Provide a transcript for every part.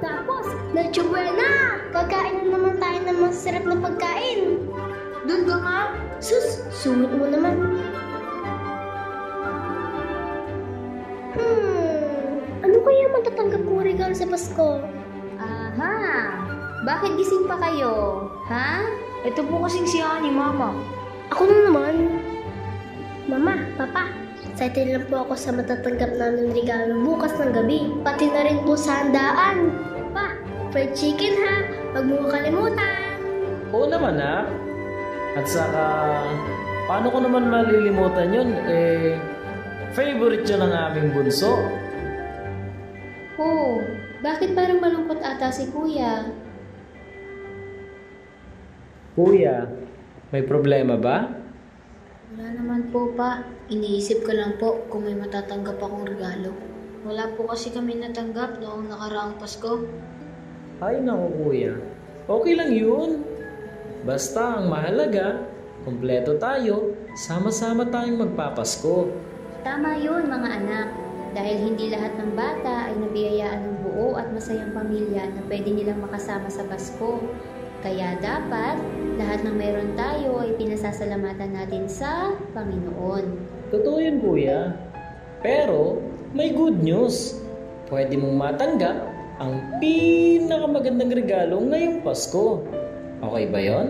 Tapos, Nacho Buena! Kakain na naman tayo ng masarap na pagkain. Doon ka nga. Sus, sungit mo naman. Ano kaya matatanggap kong regalo sa Pasko? Aha! Bakit gising pa kayo? Ha? Ito po kasing siya ni Mama. Ako na naman. Mama, Papa, excited lang po ako sa matatanggap namin regalo bukas ng gabi. Pati na rin po sa handaan. Pa, fried chicken ha. Huwag mo kalimutan. Oo naman ha. At saka, paano ko naman malilimutan yun? Favorite yun ng aming bunso. Oh, bakit parang malungkot ata si Kuya? Kuya, may problema ba? Wala naman po pa. Iniisip ko lang po kung may matatanggap akong regalo. Wala po kasi kami natanggap noong nakaraang Pasko. Ay naku kuya, okay lang yun. Basta ang mahalaga, kompleto tayo, sama-sama tayong magpapasko. Tama yun mga anak. Dahil hindi lahat ng bata ay nabiyayaan ng buo at masayang pamilya na pwede nilang makasama sa Pasko. Kaya dapat, lahat ng meron tayo ay pinasasalamatan natin sa Panginoon. Totoo yun kuya. Pero, may good news. Pwede mong matanggap ang pinakamagandang regalo ngayong Pasko. Okay ba yon?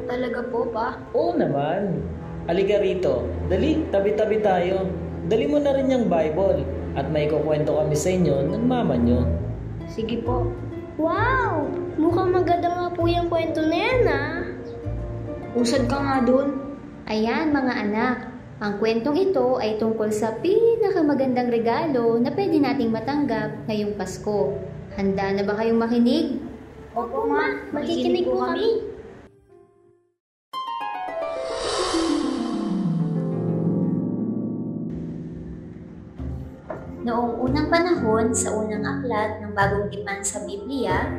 Talaga po pa? Oo naman. Halika rito. Dali, tabi-tabi tayo. Dali mo na rin yung Bible at may kukwento kami sa inyo ng mama nyo. Sige po. Wow! Mukhang maganda nga po yung kwento na yan Usad ka nga dun. Ayan mga anak, ang kwentong ito ay tungkol sa pinakamagandang regalo na pwede nating matanggap ngayong Pasko. Handa na ba kayong makinig? Opo ma, makikinig po kami. Noong unang panahon sa unang aklat ng Bagong Tipan sa Biblia,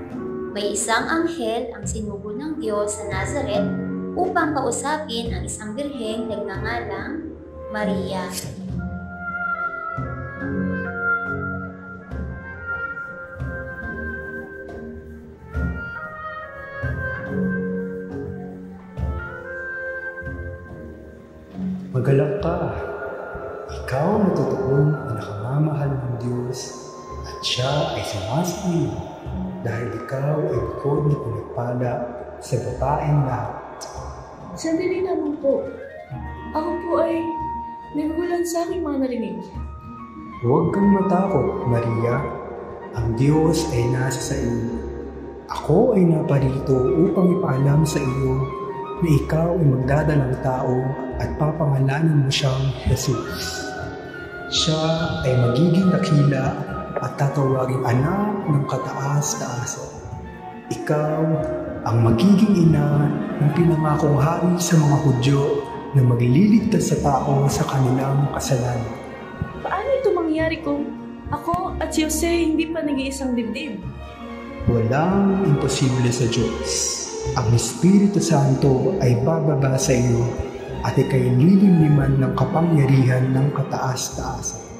may isang anghel ang sinugo ng Diyos sa Nazaret upang kausapin ang isang birheng nagngangalang Maria. Magalak ka. Ikaw na totoong pinakamamahal ng Diyos at siya ay sumasayo dahil ikaw ay bukod na pinagpala sa babaeng lahat. Sandali lamang po. Ako po ay nagugulan sa aking mga narinig. Huwag kang matakot, Maria. Ang Diyos ay nasa sa iyo. Ako ay naparito upang ipaalam sa iyo na ikaw ay magdadalang tao at papangalanan mo siyang Jesus. Siya ay magiging dakila at tatawaging anak ng kataas-taasan. Ikaw ang magiging ina ng pinangakong hari sa mga Hudyo na magliligtas sa tao sa kanilang kasalanan. Paano ito mangyari kung ako at si Jose hindi pa nag-iisang dibdib? Walang imposible sa Diyos. Ang Espiritu Santo ay bababa sa iyo at ikay lilimliman ng kapangyarihan ng kataas-taasan.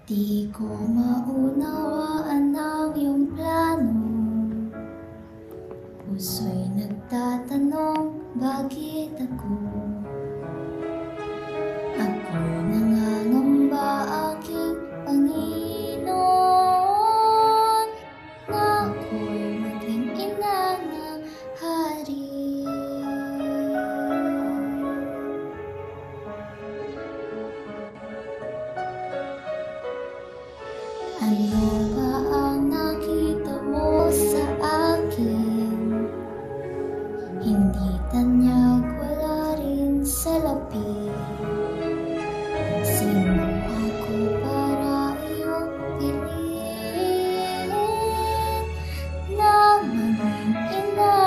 Di ko maunawaan ang iyong plano. Puso'y nagtatanong, bakit ako? Ako'y nangangamba, aking Panginoon, na ako'y maging ina ng hari. Ano ba ang nakita mo sa akin? Hindi tanyag, wala rin salapi. Sino ako para iyong piliin na maging ina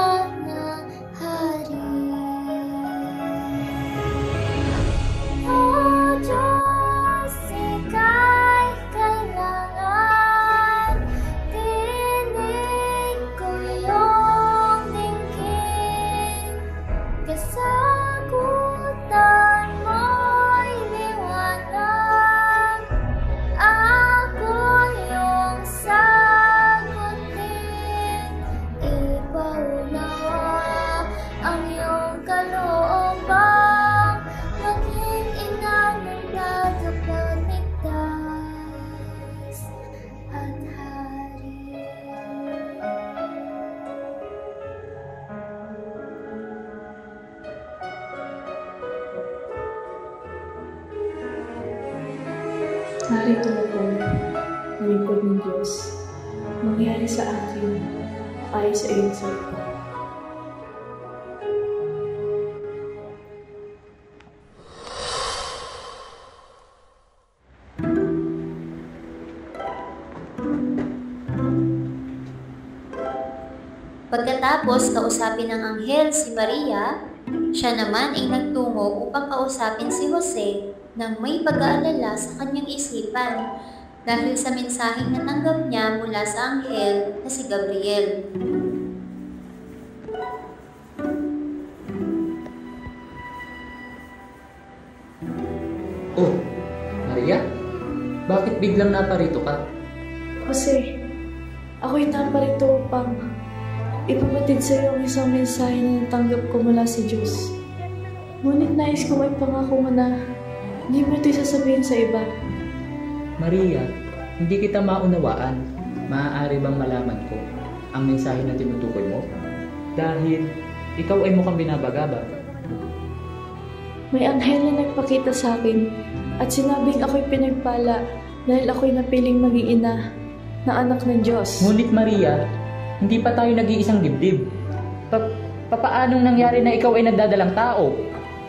narito ako, nalipod ng Diyos, mangyari sa akin, ayon sa iyong salita. Pagkatapos kausapin ng anghel si Maria, siya naman ay nagtungo upang kausapin si Jose nang may pag-aalala sa kanyang isipan dahil sa mensaheng natanggap niya mula sa anghel na si Gabriel. Oh, Maria? Bakit biglang naparito ka? Jose, ako'y naparito upang ipabatid sa iyo ang isang mensahe na natanggap ko mula sa Diyos. Ngunit nais ko may pangako mo na hindi mo ito sasabihin sa iba. Maria, hindi kita maunawaan. Maaari bang malaman ko ang mensahe na tinutukoy mo? Dahil ikaw ay mukhang binabagabag. May anghel na nagpakita sa akin at sinabing ako'y pinagpala dahil ako'y napiling maging ina na anak ng Diyos. Ngunit Maria, hindi pa tayo nag-iisang dibdib. Papaanong nangyari na ikaw ay nagdadalang tao?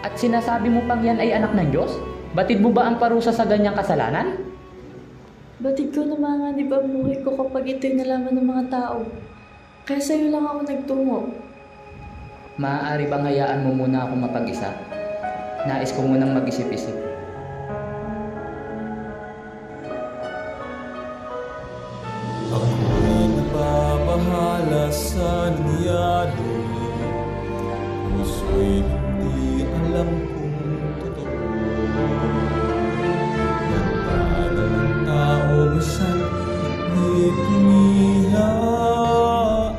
At sinasabi mo pang yan ay anak ng Diyos? Batid mo ba ang parusa sa ganyang kasalanan? Batid ko na manganib ang buhay ko kapag ito'y nalaman ng mga tao. Kaya sa'yo lang ako nagtungo. Maaari bang hayaan mo muna ako mapag-isa? Nais ko munang mag-isip-isip. Ako'y nababahala sa nangyari. Puso'y hindi alam kung totoo. Nagdada ng tao minsan may piniha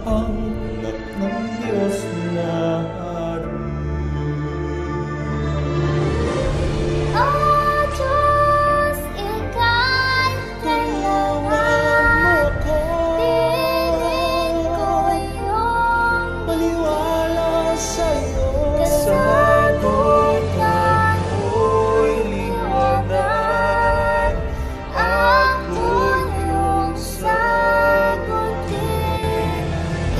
ang anak ng Diyos na hari. Oh Diyos, ika'y kailangan. Tingin ko iyong Maniwala sa'yo, kasagutan. ako'y liwanag. Ako iyong sagutin.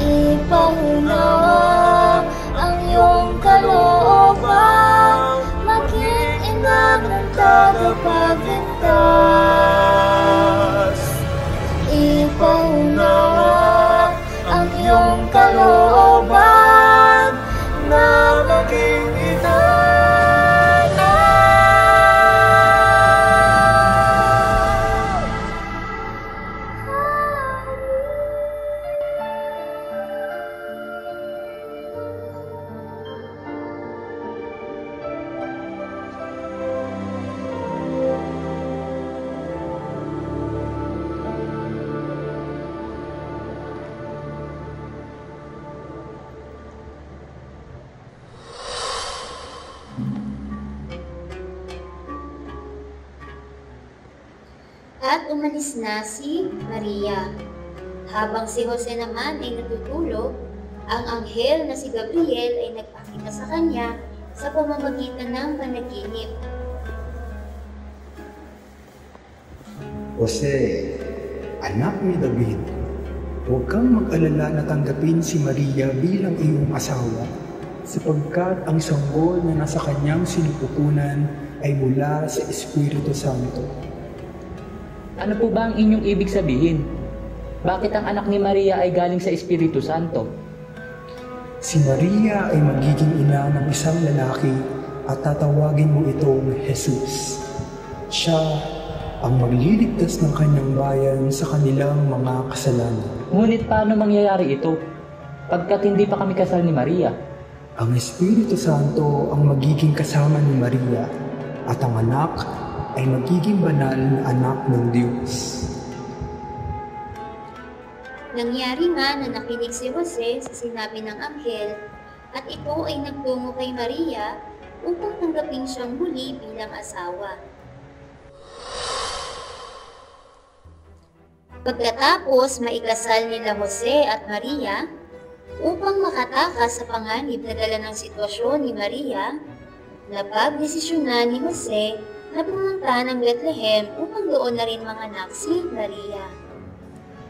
Ipaunawa ang iyong kalooban. Maging ina ng tagapagligtas. Ipaunawa ang iyong kalooban na maging ina At umalis na si Maria. Habang si Jose naman ay natutulog, ang anghel na si Gabriel ay nagpakita sa kanya sa pamamagitan ng panaginip. Jose, anak ni David, huwag kang mag-alala na tanggapin si Maria bilang iyong asawa, sapagkat ang sanggol na nasa kanyang sinipupunan ay mula sa Espiritu Santo. Ano po ba ang inyong ibig sabihin? Bakit ang anak ni Maria ay galing sa Espiritu Santo? Si Maria ay magiging ina ng isang lalaki at tatawagin mo itong Jesus. Siya ang magliligtas ng kanyang bayan sa kanilang mga kasalanan. Ngunit paano mangyayari ito? Pagkat hindi pa kami kasal ni Maria. Ang Espiritu Santo ang magiging kasama ni Maria at ang anak ay magiging banal na anak ng Diyos. Nangyari nga na nakinig si Jose sa sinabi ng anghel at ito ay nagtungo kay Maria upang tanggapin siyang muli bilang asawa. Pagkatapos maikasal nila Jose at Maria, upang makatakas sa panganib na dala ng sitwasyon ni Maria, napagdesisyonan ni Jose na pumunta ng Bethlehem upang doon na rin manganak si Maria.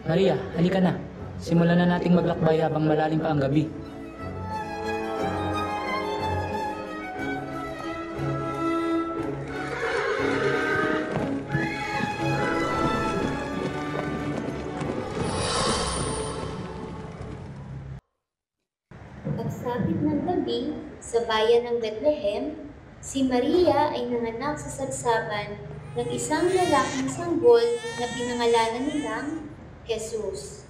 Maria, halika na. Simulan na nating maglakbay habang malalim pa ang gabi. Pagsapit ng gabi, sa bayan ng Bethlehem, si Maria ay nanganak sa sagsaban ng isang lalaking sanggol na pinangalanan nilang Jesus.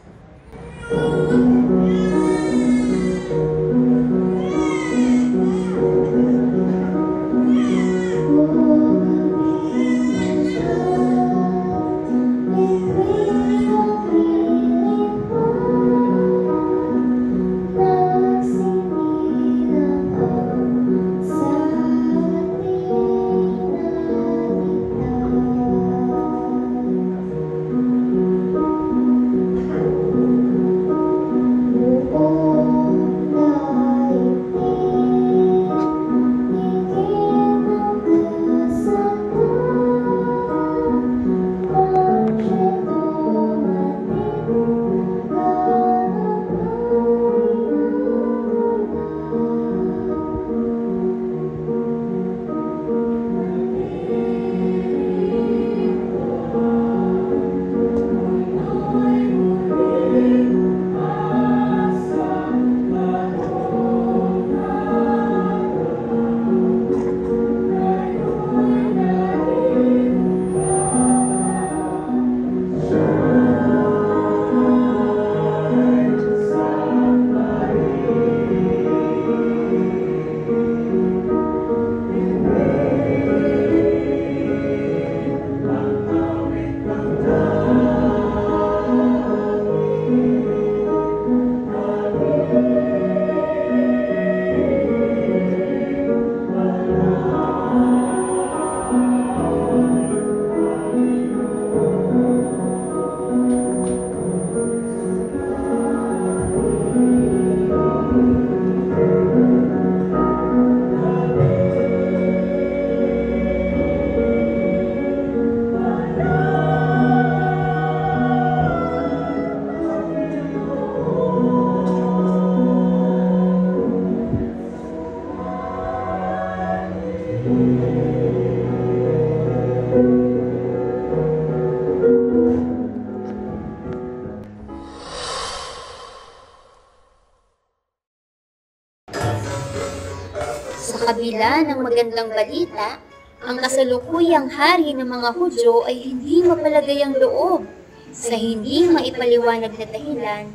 Sa kabila ng magandang balita, ang kasalukuyang hari ng mga Hudyo ay hindi mapalagay ang loob sa hindi maipaliwanag na dahilan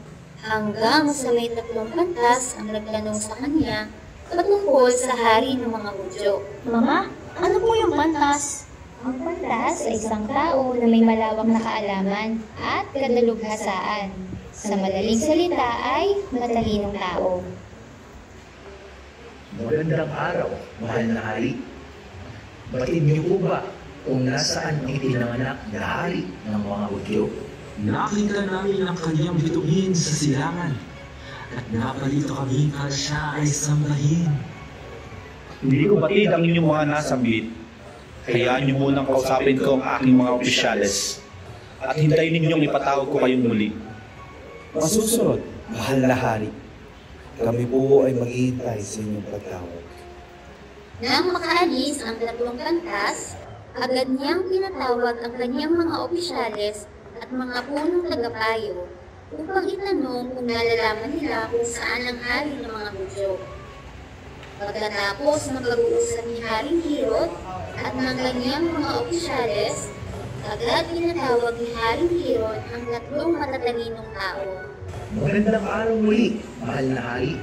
hanggang sa may 3 pantas ang nagtanong sa kanya patungkol sa hari ng mga Hudyo. Mama, ano po yung pantas? Ang pantas ay isang tao na may malawak na kaalaman at kadalughasaan. Sa madaling salita ay matalinong tao. Magandang araw, mahal na hari. Batid niyo po ba kung nasaan ang ipinanganak na hari ng mga Hudyo? Nakita namin ang kanyang bituin sa silangan at napalito kami para siya ay sambahin. Hindi ko batid ang inyong mga nasambit. Hayaan niyo munang kausapin ko ang aking mga opisyales at hintayin ninyong ipatawag ko kayong muli. Masusunod, mahal na hari. Kami po ay maghihintay sa inyong pagtawag. Nang makaalis ang 3 pantas, agad niyang pinatawag ang kanyang mga opisyales at mga punong tagapayo upang itanong kung nalalaman nila kung saan ang hari ng mga Hudyo. Pagkatapos ng pag-uusap ni Haring Herod at ng kanyang mga opisyales, agad pinatawag ni Haring Herod ang 3 matatalinong tao. Magandang araw muli, mahal na hari.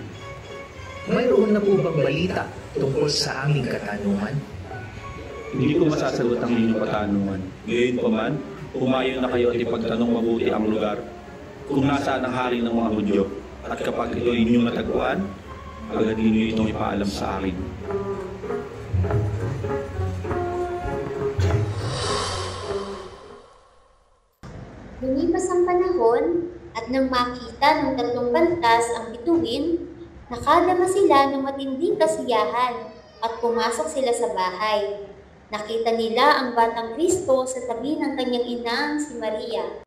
Mayroon na po bang balita tungkol sa aming katanungan? Hindi ko masasagot ang inyong katanungan. Ngayon pa man, pumayo na kayo at ipagtanong mabuti ang lugar kung nasaan ang hari ng mga Hudyo. At kapag ito inyong natagpuan, agad ninyo itong ipaalam sa akin. Lumipas ang panahon at nang makita ng 3 pantas ang bituin, nakadama sila ng matinding kasiyahan at pumasok sila sa bahay. Nakita nila ang batang Kristo sa tabi ng kanyang inang si Maria.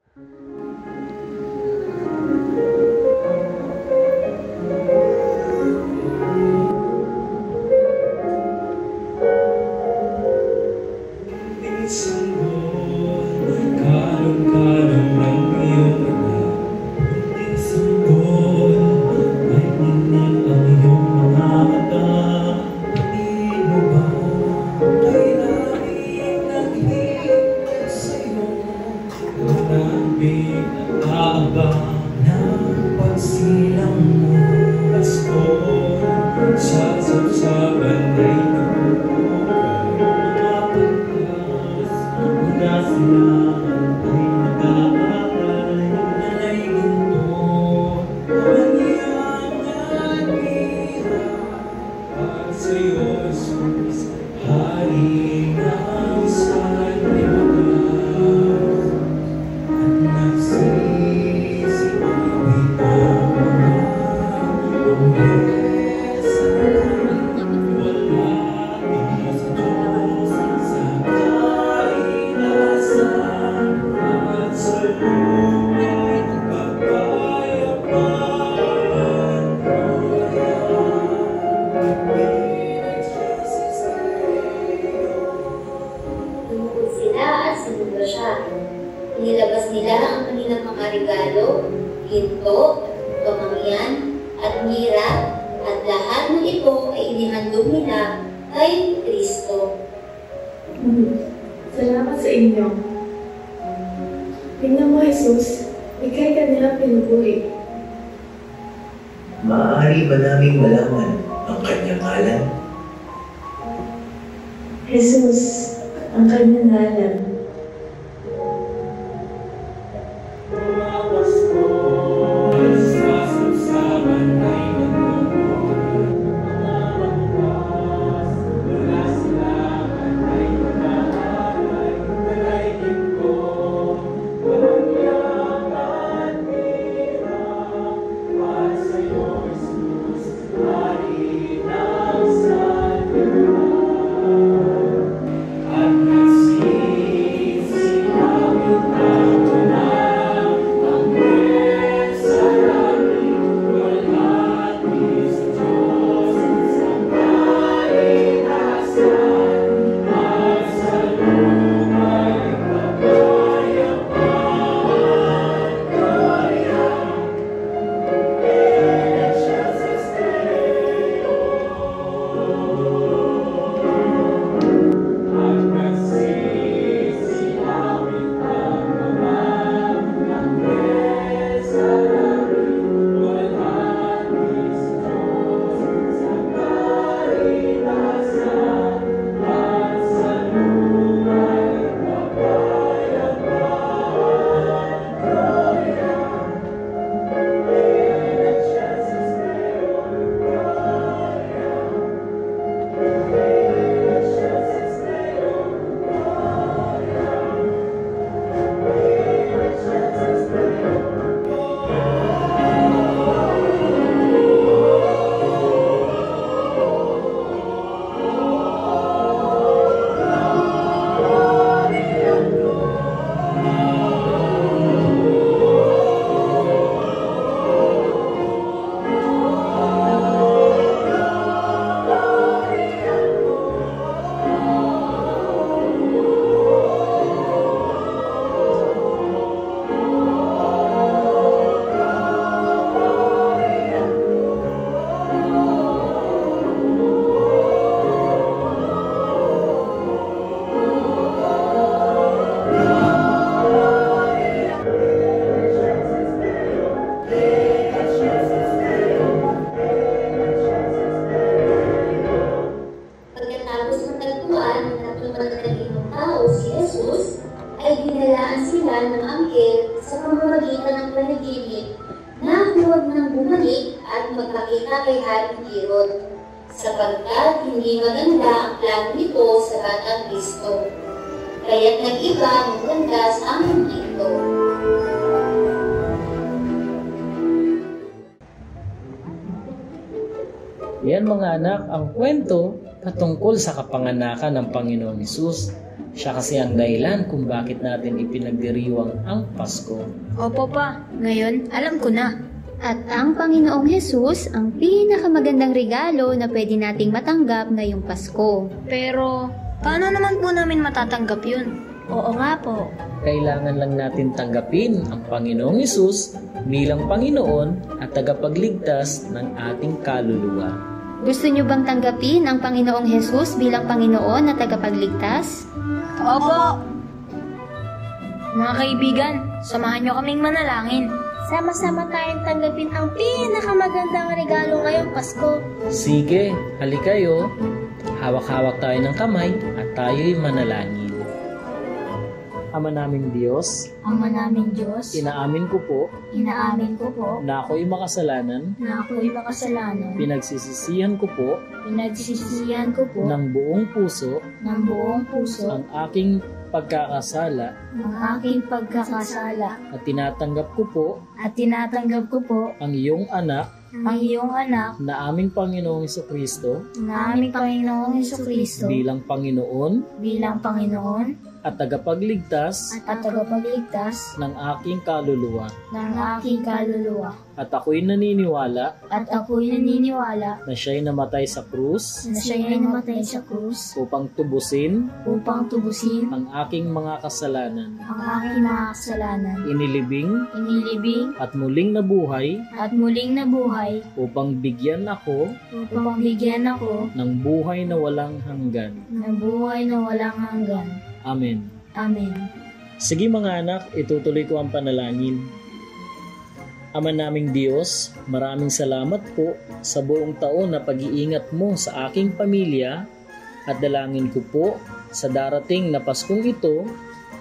Nilabas nila ang kanilang mga regalo, ginto, kamangyan, at mira, at lahat ng ito ay inihandog nila kay Kristo. Salamat sa inyo. Tingnan mo, Jesus, ikay ka nila pinupuri. Maaari ba naming malaman ang kanyang ngalan? Jesus, ang kanyang ngalan. kay Haring Herod, sapagkat hindi maganda ang plano nito sa Batang Kristo. Kaya't nag-iba ng ganda sa aming ito. Yan mga anak, ang kwento patungkol sa kapanganakan ng Panginoong Hesus. Siya kasi ang dahilan kung bakit natin ipinagdiriwang ang Pasko. Opo pa, ngayon alam ko na. At ang Panginoong Hesus ang pinakamagandang regalo na pwede nating matanggap ngayong Pasko. Pero, paano naman po namin matatanggap yun? Oo nga po. Kailangan lang natin tanggapin ang Panginoong Hesus bilang Panginoon at tagapagligtas ng ating kaluluwa. Gusto niyo bang tanggapin ang Panginoong Hesus bilang Panginoon at tagapagligtas? Opo! Mga kaibigan, samahan niyo kaming manalangin. Sama-sama tayong tanggapin ang pinakamagandang regalo ngayong Pasko. Sige, halika kayo. Hawak-hawak tayo ng kamay at tayo'y manalangin. Ama naming Diyos, Ama naming Diyos, inaamin ko po inaamin ko po na ako'y makasalanan, na ako'y makasalanan. pinagsisisihan ko po Pinagsisisihan ko po ng buong puso ng buong puso ang aking pagkakasala ang aking pagkakasala at tinatanggap ko po at tinatanggap ko po ang iyong anak ang iyong anak na aming Panginoong Jesucristo na aming Panginoong Jesucristo bilang Panginoon bilang Panginoon at tagapagligtas at tagapagligtas ng aking kaluluwa. ng aking kaluluwa. At ako'y naniniwala At ako'y naniniwala na siya'y namatay sa krus na siya ay namatay sa krus upang tubusin upang tubusin ang aking mga kasalanan. ang aking mga kasalanan. Inilibing Inilibing at muling nabuhay at muling nabuhay upang bigyan ako upang bigyan ako ng buhay na walang hanggan. ng buhay na walang hanggan. Amen. Amen. Sige mga anak, itutuloy ko ang panalangin. Ama naming Diyos, maraming salamat po sa buong taon na pag-iingat mo sa aking pamilya at dalangin ko po sa darating na Paskong ito,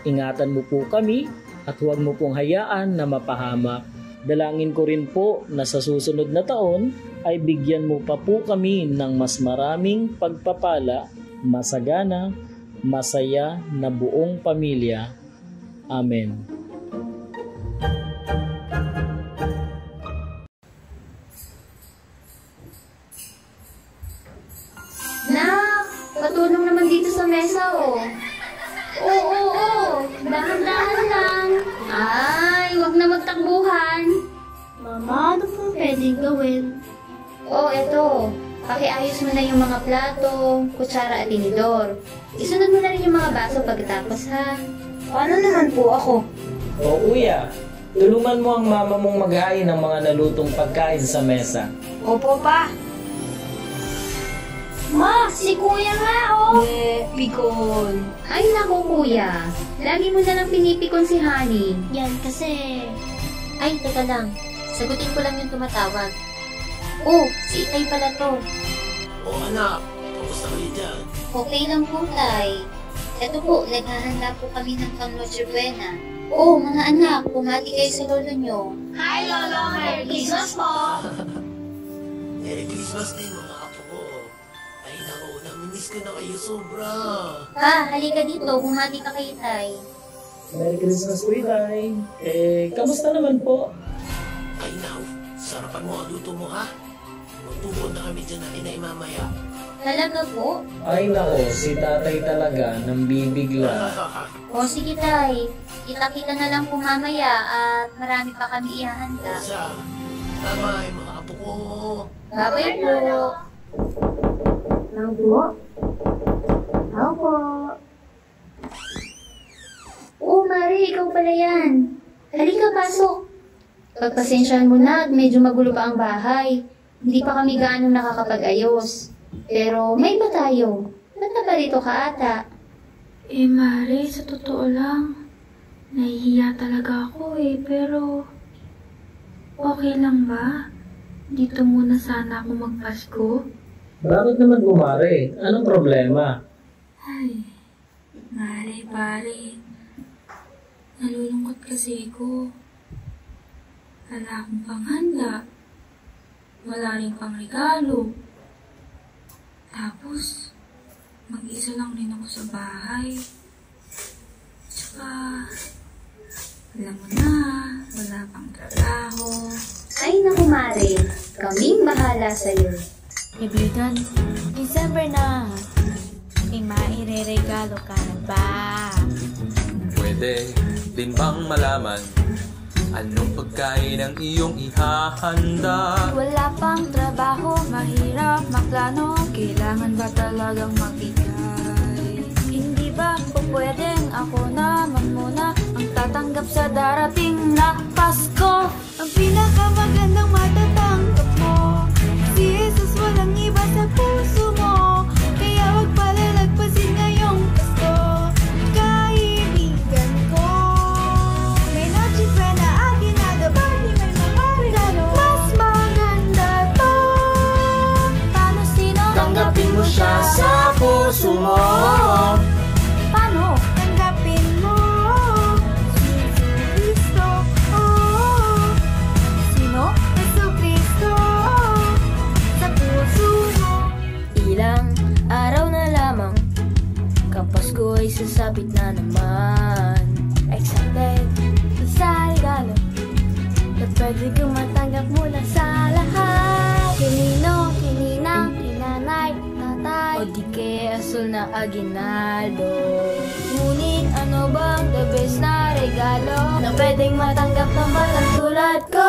ingatan mo po kami at huwag mo pong hayaan na mapahamak. Dalangin ko rin po na sa susunod na taon ay bigyan mo pa po kami ng mas maraming pagpapala, masagana, masaya na buong pamilya. Amen. Nak, patulong naman dito sa mesa, oh. Oo. Dahan-dahan lang. Ay, wag na magtakbuhan. Mama, ano pong pwedeng gawin? Oh, eto. Pakiayos mo na yung mga plato, kutsara at tinidor. Isunod mo na rin yung mga baso pagkatapos, ha? Paano naman po ako? O kuya, tulungan mo ang mama mong maghain ng mga nalutong pagkain sa mesa. Opo pa. Ma, si kuya nga, oh! Pikon. Ay, naku, kuya. Lagi mo na lang pinipikon si Honey. Yan kasi... Ay, teka lang. Sagutin ko lang yung tumatawag. Oh, si Itay pala to. anak, kamusta kayo dyan? Okay lang po, Tay. Ito po, naghahanda po kami ng pang Noche Buena. Oh, mga anak, bumati kayo sa lolo nyo. Hi, Lolo! Merry Christmas po! Merry Christmas din mga apo ko. Ay naku, namimiss ko na kayo sobra. Ha, halika dito, bumati ka kay Tay. Merry Christmas po, Itay. Kamusta naman po? Ay naku, sarapan mo ang luto mo ha. Magtubod na kami dyan na inay mamaya. Talaga po? Ay nako, si tatay talaga nang bibigla. O sige, Tay. Kita-kita na lang po mamaya at marami pa kami ihahanda. Sa, tama ay mga apo ko. Babay po. Opo. Oh, Mari, ikaw pala yan. Halika, pasok. Pagpasensyahan mo na at medyo magulo pa ang bahay. Hindi pa kami gaano nakakapag-ayos. Pero may iba tayo. Ba't naparito ka ata? Mare, sa totoo lang, nahihiya talaga ako pero okay lang ba? Dito muna sana ako magpasko. Bakit naman kumare? Anong problema? Ay, pare, nalulungkot kasi ako. Wala akong panghanda. Wala rin pang regalo. Tapos, mag-isa lang rin ako sa bahay. Tsaka, alam mo na, wala pang trabaho. Ay naku, Mari. Kaming bahala sa'yo. Kaibigan, December na. May maireregalo ka na ba? Pwede din bang malaman anong pagkain ang iyong ihahanda? Wala pang trabaho, mahirap maplano. Kailangan ba talagang magbigay? Hindi ba po pwedeng ako naman muna ang tatanggap sa darating na Pasko? Ang pinakamagandang matatanggap mo, si Jesus, walang iba sa puso mo. Kaya wag palalagpasin ngayong Pasko, kaibigan ko. May Noche Buena, aginado, party, may mga regalo. Mas maganda to. Paano sino? Tanggapin mo siya sa puso mo. Paano? Tanggapin mo si Jesucristo. Oh. Sino? Jesucristo sa puso mo. Ilang araw na lamang, Pasko ay sasabit na naman. Excited sa regalo na pwede kong matanggap mula sa lahat. Kinino, kininang, kinanay, tatay, o di kaya asul na aginaldo. Ngunit ano bang the best na regalo na pwedeng matanggap ng batang tulad ko?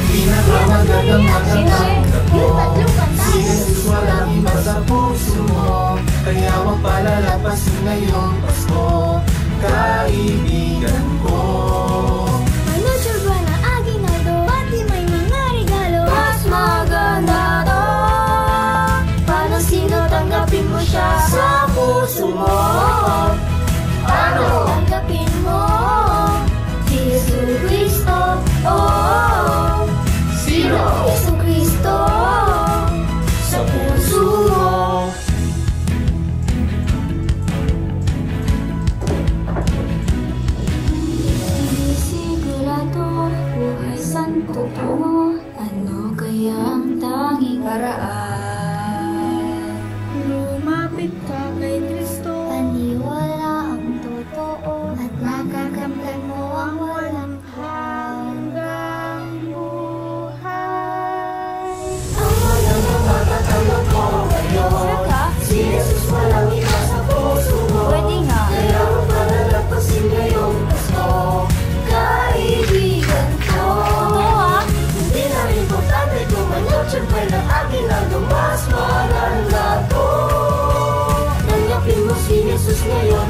Pinakamagandang matatanggap mo, si Jesus, walang iba sa puso mo. Kaya wag palalapasin ngayong Pasko, kaibigan ko. May Noche Buena, aginaldo, pati may mga regalo. Mas maganda to. Paano sino? Tanggapin mo siya Sa puso mo. Paano? Tanggapin mo si Jesucristo. Oh, Sino? Jesucristo Sa puso mo. Hindi sigurado buhay santo tungo. Ano kaya ang tanging paraan? Lumapit ka kay Kristo. Paniwala ang totoo at makakamtan mo ang walang hanggang buhay. Ang walang Matatanggap mo ngayon, si Jesus, walang iba sa puso mo. Pwede nga. Kaya wag palalapasin ngayong Pasko, kaibigan ko. Hindi na importante kung may Noche Buena, aginaldo, mas maganda to. Tanggapin mo si Jesus ngayon